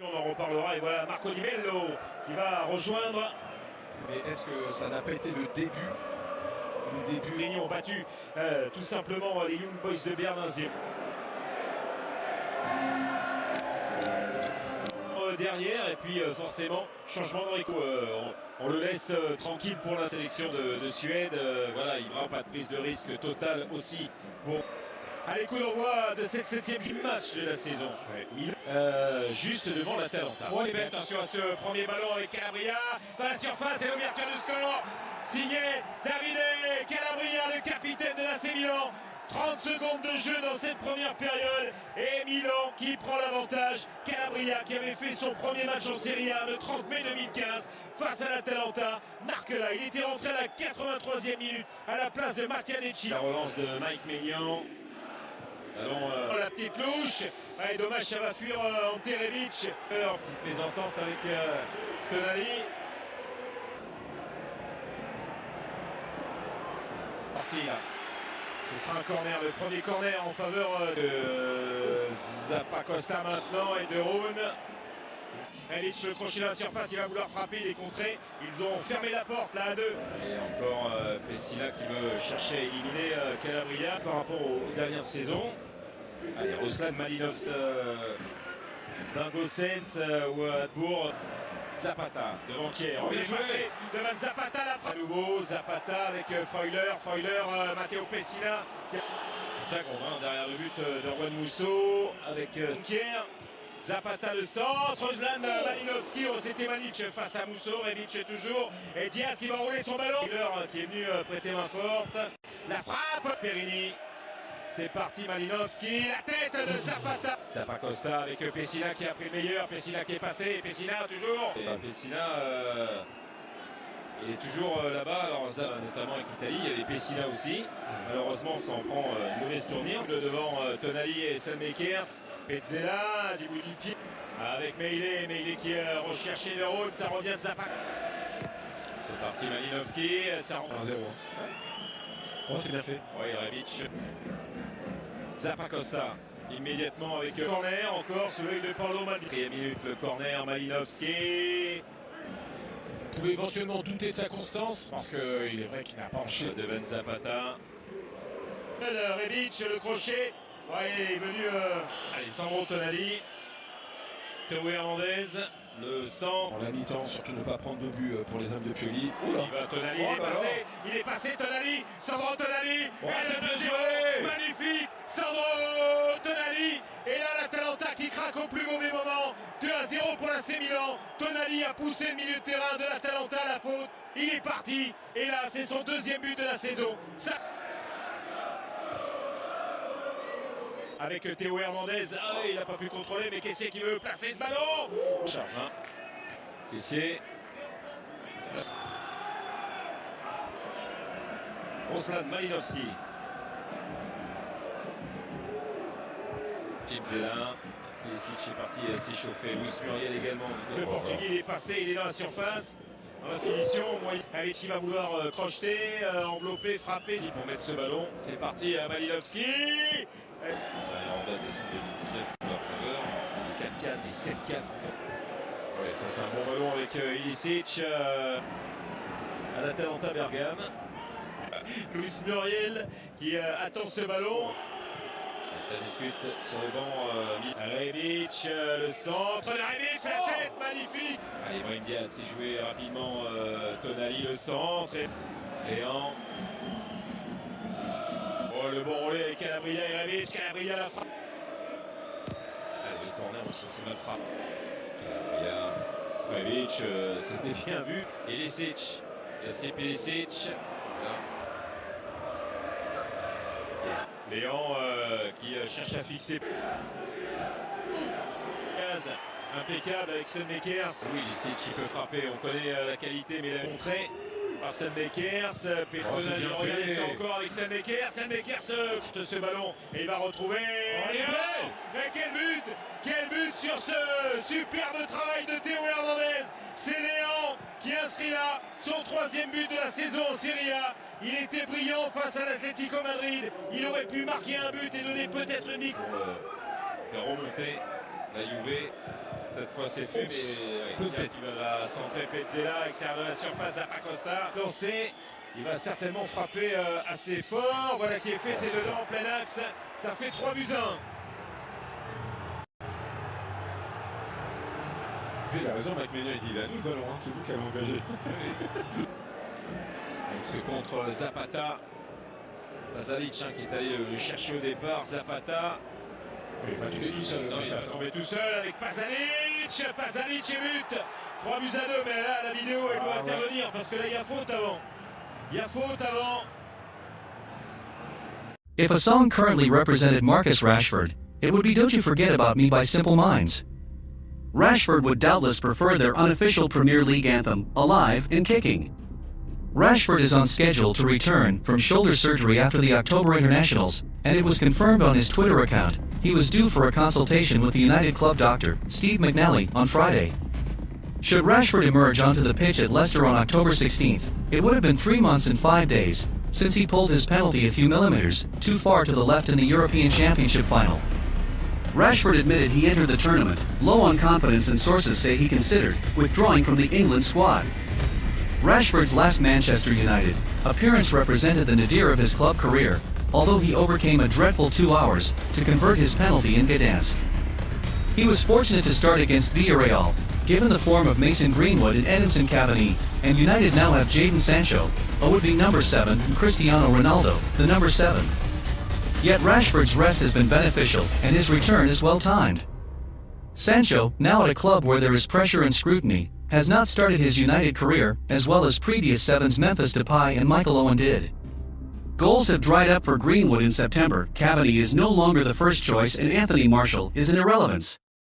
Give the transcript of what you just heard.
On en reparlera et voilà Marco Di Mello qui va rejoindre. Mais est-ce que ça n'a pas été le début Les ont battu tout simplement les Young Boys de Berne 1-0. Derrière et puis forcément changement dans les coups. On le laisse tranquille pour la sélection de Suède. Voilà, il n'y aura pas de prise de risque totale aussi pour. Allez, coup d'envoi de cette 7e match de la saison. Juste devant la Talenta. Oh, attention à ce premier ballon avec Calabria. Dans la surface et l'ouverture du score. Signé Davide Calabria, le capitaine de l'AC Milan. 30 secondes de jeu dans cette première période et Milan qui prend l'avantage. Calabria qui avait fait son premier match en Serie A le 30 mai 2015 face à l'Atalanta marque là. Il était rentré à la 83e minute à la place de Matianecci. La relance de Mike Maignan. Allons, la petite louche. Ouais, dommage, ça va fuir Ante Rebic. Petite mésentente avec Tonali. Parti là. Ce sera un corner, le premier corner en faveur de Zappacosta maintenant et de Roun. Rebic, le crochet dans la surface, il va vouloir frapper, il est contré. Ils ont fermé la porte là à deux. Et encore Pessina qui veut chercher à éliminer Calabria par rapport aux dernières saisons. Allez, Ruslan Malinovski, Dingosens ou Adbourg. Zapata devant Kier, on est passé devant Zapata la frappe. À nouveau Zapata avec Freuler, Matteo Pessina. 5 secondes derrière le but de Juan Musso avec Kier. Zapata le centre, Ruslan Malinovski, c'était magnifique face à Musso, Rebic toujours, et Diaz qui va rouler son ballon. Qui est venu prêter main forte. La frappe, Perini. C'est parti Malinovski, la tête de Zapata. Zappacosta avec Pessina qui a pris le meilleur, Pessina qui est passé, Pessina toujours. Et Pessina, il est toujours là-bas, alors ça, notamment avec l'Italie, il y avait Pessina aussi. Malheureusement, ça en prend une mauvaise tournure. Devant Tonali et Selmakers, Petzela du bout du pied. Avec Meile qui est recherché de route, ça revient de Zapata. C'est parti Malinovski, ça rentre 1-0. Oh, c'est bien fait. Oui, Rebic. Zappacosta, immédiatement avec corner, encore sous l'œil de Paolo Maldini. 3e minute, le corner, Malinovski. Vous pouvez éventuellement douter de sa constance, parce qu'il est vrai qu'il n'a pas enchaîné. Devant Zapata. Rebic, le crochet. Ouais, il est venu Alessandro Tonali. Théo Hernandez, le centre. En la mi-temps, surtout ne pas prendre de but pour les hommes de Pioli. Il va Tonali, il est passé Tonali, Sandro Tonali, oh, et le deuxième, magnifique, Sandro Tonali, et là l'Atalanta qui craque au plus mauvais moment, 2-0 pour l'AC Milan. Tonali a poussé le milieu de terrain de l'Atalanta à la faute, il est parti, et là c'est son 2e but de la saison. Avec Théo Hernandez, il n'a pas pu contrôler, mais Kessié qui veut placer ce ballon. Charge, hein. Kessié. Ruslan Malinovski. Petzela. Pulisic est parti s'échauffer. Luis Muriel également. Le Portugais il est passé, il est dans la surface. Dans la finition, Rebic qui va vouloir crocheter, envelopper, frapper. Pour mettre ce ballon, c'est parti à Malinovski. En date des 2019, leur faveur, 4-4 et 7-4. Ouais, ça c'est un bon ballon avec Ilicic à l'Atalanta Bergame. Luis Muriel qui attend ce ballon. Et ça discute sur le banc. Rebic, le centre de Rebic, la tête, magnifique. Allez, Brahim Diaz s'est joué rapidement. Tonali, le centre. Et Léant. Oh, le bon relais avec Calabria et Rebic. Calabria la frappe. Allez, le corner, ça c'est mal frappe. Calabria. Rebic, c'était bien vu. Et Ilicic. C'est Ilicic. Léant qui cherche à fixer. Impeccable avec Selmakers. Oui, ici qui peut frapper, on connaît la qualité, mais il a montré par Selmakers. Tonali, regardez ça encore avec Selmakers. Selmakers ce ballon et il va retrouver. Mais quel but sur ce superbe travail de Théo Hernandez. C'est Léant qui inscrit là son 3e but de la saison en Serie A. Il était brillant face à l'Atlético Madrid. Il aurait pu marquer un but et donner peut-être une ligue. Faire remonter la Juve. Cette fois c'est fait, mais qui va la centrer Petzela, extérieur de la surface, Zappacosta. Lancé, il va certainement frapper assez fort. Voilà qui est fait, c'est dedans en plein axe. Ça fait 3-1. Il a raison, McMahon, il dit il a nous le ballon, hein, c'est vous qui avez engagé. Avec ce contre Zapata. Pasalic qui est allé le chercher au départ. Zapata. Il n'est pas tombé tout seul. Non, il va tomber tout seul avec Pasalic. Pasalic et but. 3-2, mais là la vidéo elle doit intervenir parce que là il y a faute avant. Il y a faute avant. If a song currently represented Marcus Rashford, it would be Don't You Forget About Me by Simple Minds. Rashford would doubtless prefer their unofficial Premier League anthem, Alive and Kicking. Rashford is on schedule to return from shoulder surgery after the October internationals, and it was confirmed on his Twitter account he was due for a consultation with the United club doctor, Steve McNally, on Friday. Should Rashford emerge onto the pitch at Leicester on October 16th, it would have been 3 months and 5 days since he pulled his penalty a few millimeters too far to the left in the European Championship final. Rashford admitted he entered the tournament low on confidence, and sources say he considered withdrawing from the England squad. Rashford's last Manchester United appearance represented the nadir of his club career, although he overcame a dreadful 2 hours to convert his penalty in Gdansk. He was fortunate to start against Villarreal, given the form of Mason Greenwood and Edinson Cavani, and United now have Jadon Sancho, a would-be number 7, and Cristiano Ronaldo, the number 7. Yet Rashford's rest has been beneficial, and his return is well-timed. Sancho, now at a club where there is pressure and scrutiny, has not started his United career as well as previous sevens Memphis Depay and Michael Owen did. Goals have dried up for Greenwood in September, Cavani is no longer the first choice, and Anthony Martial is an irrelevance.